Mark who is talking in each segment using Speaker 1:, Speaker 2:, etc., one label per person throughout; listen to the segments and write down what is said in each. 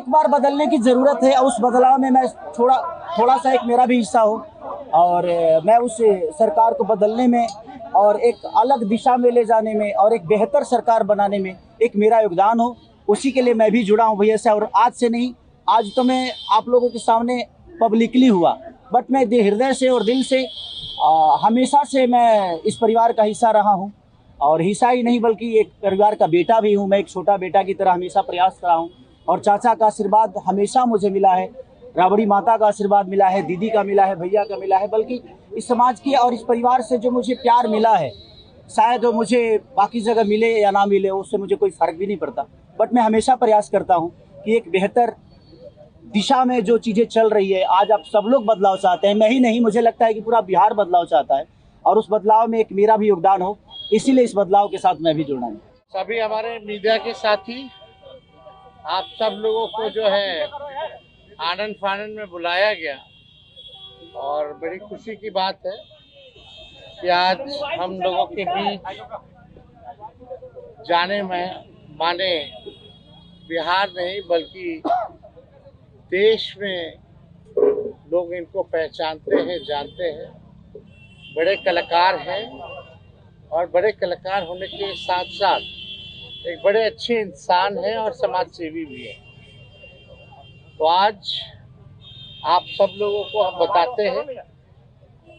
Speaker 1: एक बार बदलने की ज़रूरत है, उस बदलाव में मैं थोड़ा सा एक मेरा भी हिस्सा हो और मैं उस सरकार को बदलने में और एक अलग दिशा में ले जाने में और एक बेहतर सरकार बनाने में एक मेरा योगदान हो, उसी के लिए मैं भी जुड़ा हूँ भैया से। और आज से नहीं, आज तो मैं आप लोगों के सामने पब्लिकली हुआ, बट मैं हृदय से और दिल से हमेशा से मैं इस परिवार का हिस्सा रहा हूँ। और हिस्सा ही नहीं बल्कि एक परिवार का बेटा भी हूँ। मैं एक छोटा बेटा की तरह हमेशा प्रयास कर रहा हूँ और चाचा का आशीर्वाद हमेशा मुझे मिला है, राबड़ी माता का आशीर्वाद मिला है, दीदी का मिला है, भैया का मिला है, बल्कि इस समाज की और इस परिवार से जो मुझे प्यार मिला है, शायद वो मुझे बाकी जगह मिले या ना मिले उससे मुझे कोई फ़र्क भी नहीं पड़ता। बट मैं हमेशा प्रयास करता हूँ कि एक बेहतर दिशा में जो चीज़ें चल रही है, आज आप सब लोग बदलाव चाहते हैं, मैं ही नहीं, मुझे लगता है कि पूरा बिहार बदलाव चाहता है और उस बदलाव में एक मेरा भी योगदान हो, इसीलिए इस बदलाव के साथ मैं भी जुड़ा हूँ।
Speaker 2: सभी हमारे मीडिया के साथी, आप सब लोगों को जो है आनंद फानंद में बुलाया गया और बड़ी खुशी की बात है कि आज हम लोगों के बीच जाने में माने बिहार नहीं बल्कि देश में लोग इनको पहचानते हैं, जानते हैं। बड़े कलाकार हैं और बड़े कलाकार होने के साथ साथ एक बड़े अच्छे इंसान हैं और समाज सेवी भी हैं। तो आज आप सब लोगों को हम बताते हैं,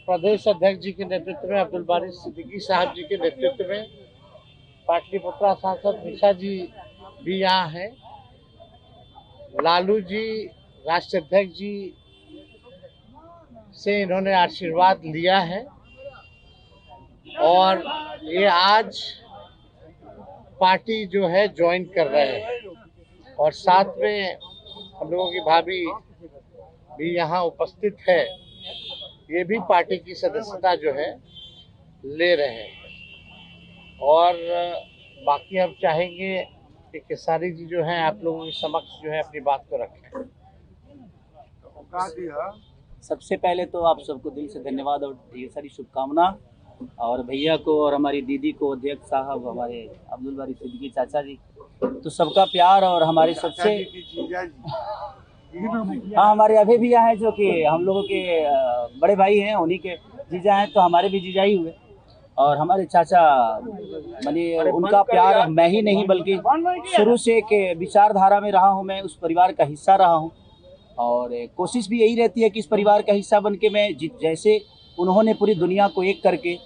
Speaker 2: प्रदेश अध्यक्ष जी के नेतृत्व में, अब्दुल बारी सिद्दीकी साहब जी के नेतृत्व में, पाटलिपुत्रा सांसद निशा जी भी यहाँ हैं, लालू जी राष्ट्रीय अध्यक्ष जी से इन्होंने आशीर्वाद लिया है और ये आज पार्टी जो है ज्वाइन कर रहे हैं और साथ में हम लोगों की भाभी भी यहाँ उपस्थित है, ये भी पार्टी की सदस्यता जो है ले रहे हैं। और बाकी हम चाहेंगे कि केसारी जी जो हैं आप लोगों के समक्ष जो है अपनी बात को रखें।
Speaker 1: सबसे पहले तो आप सबको दिल से धन्यवाद और ढेर सारी शुभकामना, और भैया को और हमारी दीदी को, अध्यक्ष साहब, हमारे अब्दुल बारी सिद्दीकी चाचा जी, तो सबका प्यार और हमारे सबसे हाँ, हमारे अभी भी हैं जो कि हम लोगों के बड़े भाई हैं, उन्हीं के जीजा हैं, तो हमारे भी जीजा ही हुए। और हमारे चाचा मानिए उनका प्यार मैं ही नहीं बल्कि शुरू से एक विचारधारा में रहा हूँ, मैं उस परिवार का हिस्सा रहा हूँ और कोशिश भी यही रहती है कि इस परिवार का हिस्सा बन के मैं जैसे उन्होंने पूरी दुनिया को एक करके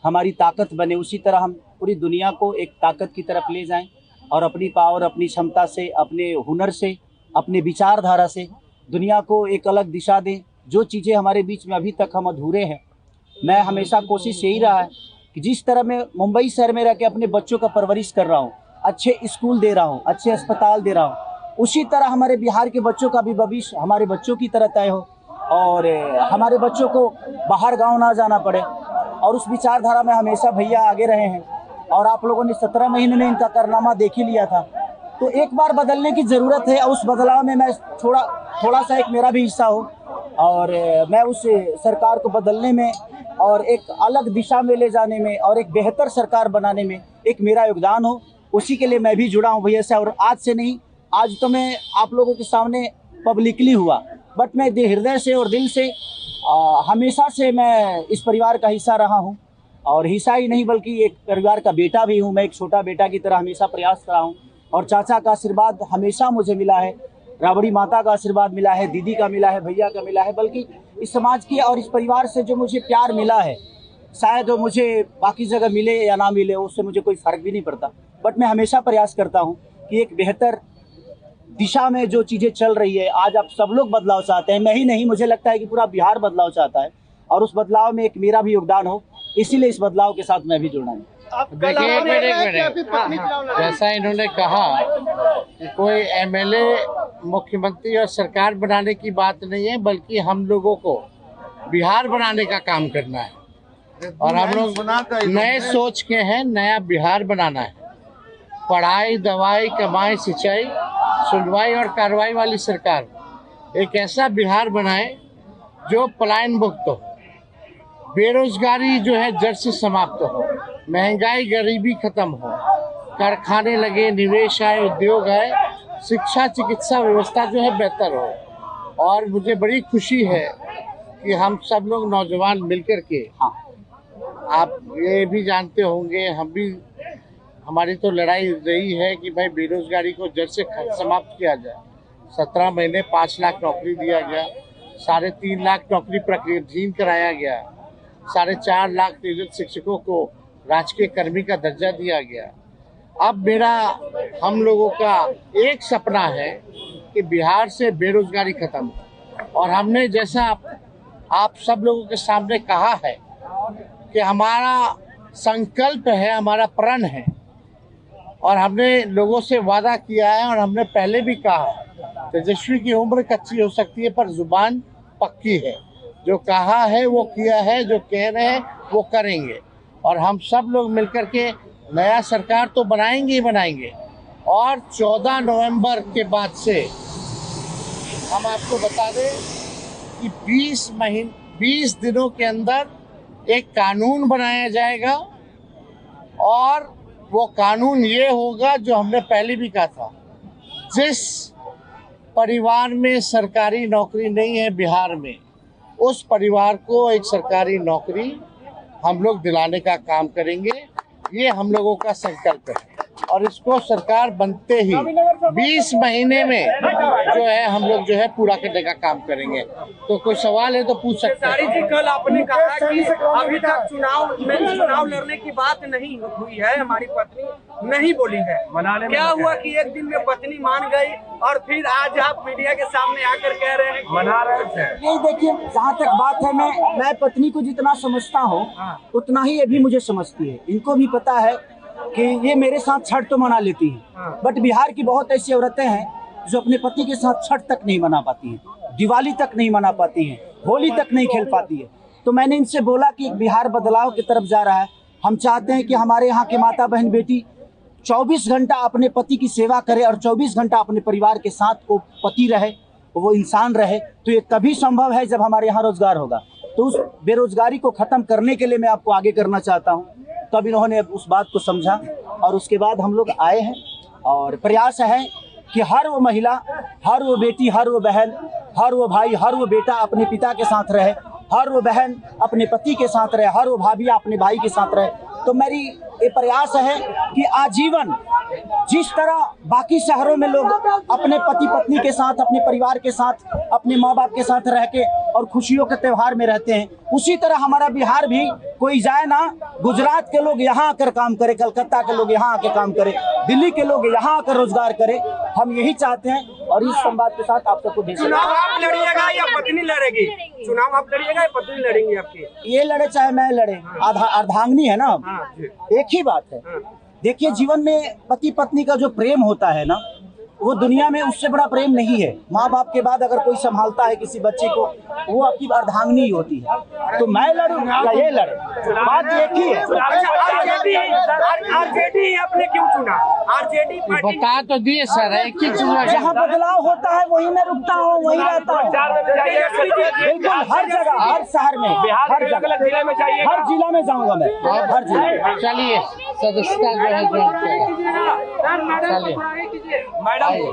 Speaker 1: हमारी ताकत बने, उसी तरह हम पूरी दुनिया को एक ताकत की तरफ ले जाएं और अपनी पावर, अपनी क्षमता से, अपने हुनर से, अपने विचारधारा से दुनिया को एक अलग दिशा दें। जो चीज़ें हमारे बीच में अभी तक हम अधूरे हैं, मैं हमेशा कोशिश यही रहा है कि जिस तरह मैं मुंबई शहर में रह के अपने बच्चों का परवरिश कर रहा हूँ, अच्छे स्कूल दे रहा हूँ, अच्छे अस्पताल दे रहा हूँ, उसी तरह हमारे बिहार के बच्चों का भी भविष्य हमारे बच्चों की तरह तय हो और हमारे बच्चों को बाहर गांव ना जाना पड़े। और उस विचारधारा में हमेशा भैया आगे रहे हैं और आप लोगों ने 17 महीने में इनका कारनामा देख ही लिया था। तो एक बार बदलने की ज़रूरत है, उस बदलाव में मैं थोड़ा सा एक मेरा भी हिस्सा हो और मैं उस सरकार को बदलने में और एक अलग दिशा में ले जाने में और एक बेहतर सरकार बनाने में एक मेरा योगदान हो, उसी के लिए मैं भी जुड़ा हूँ भैया से। और आज से नहीं, आज तो मैं आप लोगों के सामने पब्लिकली हुआ, बट मैं हृदय से और दिल से हमेशा से मैं इस परिवार का हिस्सा रहा हूँ और हिस्सा ही नहीं बल्कि एक परिवार का बेटा भी हूँ। मैं एक छोटा बेटा की तरह हमेशा प्रयास कर रहा हूँ और चाचा का आशीर्वाद हमेशा मुझे मिला है, राबड़ी माता का आशीर्वाद मिला है, दीदी का मिला है, भैया का मिला है, बल्कि इस समाज की और इस परिवार से जो मुझे प्यार मिला है, शायद वो मुझे बाकी जगह मिले या ना मिले उससे मुझे कोई फ़र्क भी नहीं पड़ता। बट मैं हमेशा प्रयास करता हूँ कि एक बेहतर दिशा में जो चीज़ें चल रही है, आज आप सब लोग बदलाव चाहते हैं, मैं ही नहीं, मुझे लगता है कि पूरा बिहार बदलाव चाहता है और उस बदलाव में एक मेरा भी योगदान हो, इसीलिए इस बदलाव के साथ मैं भी जुड़ा हूँ।
Speaker 2: देखिए, एक मिनट, जैसा इन्होंने कहा कि कोई एमएलए, मुख्यमंत्री और सरकार बनाने की बात नहीं है, बल्कि हम लोगों को बिहार बनाने का काम करना है और हम लोग नए सोच के हैं, नया बिहार बनाना है। पढ़ाई, दवाई, कमाई, सिंचाई, सुनवाई और कार्रवाई वाली सरकार, एक ऐसा बिहार बनाए जो पलायन मुक्त हो, बेरोजगारी जो है जड़ से समाप्त हो, महंगाई, गरीबी खत्म हो, कारखाने लगे, निवेश आए, उद्योग आए, शिक्षा चिकित्सा व्यवस्था जो है बेहतर हो। और मुझे बड़ी खुशी है कि हम सब लोग नौजवान मिलकर के,
Speaker 1: हाँ,
Speaker 2: आप ये भी जानते होंगे, हम भी, हमारी तो लड़ाई रही है कि भाई बेरोजगारी को जड़ से समाप्त किया जाए। 17 महीने 5 लाख नौकरी दिया गया, 3.5 लाख नौकरी प्रक्रियाधीन कराया गया, 4.5 लाख नियोजित शिक्षकों को राजकीय कर्मी का दर्जा दिया गया। अब मेरा, हम लोगों का एक सपना है कि बिहार से बेरोजगारी खत्म हो। और हमने, जैसा आप सब लोगों के सामने कहा है कि हमारा संकल्प है, हमारा प्रण है, और हमने लोगों से वादा किया है, और हमने पहले भी कहा, तेजस्वी की उम्र कच्ची हो सकती है पर जुबान पक्की है। जो कहा है वो किया है, जो कह रहे हैं वो करेंगे। और हम सब लोग मिलकर के नया सरकार तो बनाएंगे ही बनाएंगे। और 14 नवंबर के बाद से हम आपको बता दें कि 20 दिनों के अंदर एक कानून बनाया जाएगा, और वो कानून ये होगा जो हमने पहले भी कहा था, जिस परिवार में सरकारी नौकरी नहीं है बिहार में, उस परिवार को एक सरकारी नौकरी हम लोग दिलाने का काम करेंगे। ये हम लोगों का संकल्प है, और इसको सरकार बनते ही 20 महीने में जो है हम लोग जो है पूरा करने का काम करेंगे। तो कोई सवाल है तो पूछ सकते हैं।
Speaker 3: जी, कल आपने कहा कि अभी तक चुनाव लड़ने की बात नहीं हुई है, हमारी पत्नी नहीं बोली है। क्या हुआ कि एक दिन में पत्नी मान गई और फिर आज आप मीडिया के सामने आकर कह रहे हैं मना रहे थे?
Speaker 1: ये देखिए, जहाँ तक बात है, मैं पत्नी को जितना समझता हूँ उतना ही ये भी मुझे समझती है। इनको भी पता है कि ये मेरे साथ छठ तो मना लेती है, बट बिहार की बहुत ऐसी औरतें हैं जो अपने पति के साथ छठ तक नहीं मना पाती हैं, दिवाली तक नहीं मना पाती हैं, होली तक नहीं खेल पाती है। तो मैंने इनसे बोला कि बिहार बदलाव की तरफ जा रहा है। हम चाहते हैं कि हमारे यहाँ के माता बहन बेटी 24 घंटा अपने पति की सेवा करे और 24 घंटा अपने परिवार के साथ वो पति रहे, वो इंसान रहे। तो ये तभी संभव है जब हमारे यहाँ रोजगार होगा। तो उस बेरोजगारी को खत्म करने के लिए मैं आपको आगे करना चाहता हूँ। तब इन्होंने उस बात को समझा, और उसके बाद हम लोग आए हैं, और प्रयास है कि हर वो महिला, हर वो बेटी, हर वो बहन, हर वो भाई, हर वो बेटा अपने पिता के साथ रहे, हर वो बहन अपने पति के साथ रहे, हर वो भाभी अपने भाई के साथ रहे। तो मेरी ये प्रयास है कि आजीवन जिस तरह बाकी शहरों में लोग अपने पति पत्नी के साथ, अपने परिवार के साथ, अपने माँ बाप के साथ रह के और खुशियों के त्यौहार में रहते हैं, उसी तरह हमारा बिहार भी कोई जाए ना, गुजरात के लोग यहाँ आकर काम करे, कलकत्ता के लोग यहाँ आकर काम करे, दिल्ली के लोग यहाँ आकर रोजगार करे। हम यही चाहते हैं, और इस संवाद के साथ आप सबको
Speaker 3: चुनाव आप लड़िएगा या पत्नी लड़ेगी? चुनाव आप लड़िएगा या पत्नी लड़ेंगी आपकी?
Speaker 1: ये लड़े चाहे मैं लड़े, अर्धांगिनी है ना, एक ही बात है। देखिए, जीवन में पति पत्नी का जो प्रेम होता है ना, वो दुनिया में उससे बड़ा प्रेम नहीं है। माँ बाप के बाद अगर कोई संभालता है किसी बच्चे को, वो आपकी अर्धांगिनी ही होती है। तो मैं लड़ूं या ये लड़े, बात एक ही है।
Speaker 3: आरजेडी आपने क्यों चुना? आरजेडी
Speaker 2: बता तो दिए सर, एक ही चीज,
Speaker 1: जहाँ बदलाव होता है वहीं मैं रुकता हूँ, वहीं रहता हूँ। बिल्कुल, हर जगह, हर शहर में, हर जगह, हर जिला में जाऊँगा मैं, हर जिला।
Speaker 2: चलिए, सदस्यता जो है चलिए
Speaker 3: मैडम,
Speaker 2: चलिए।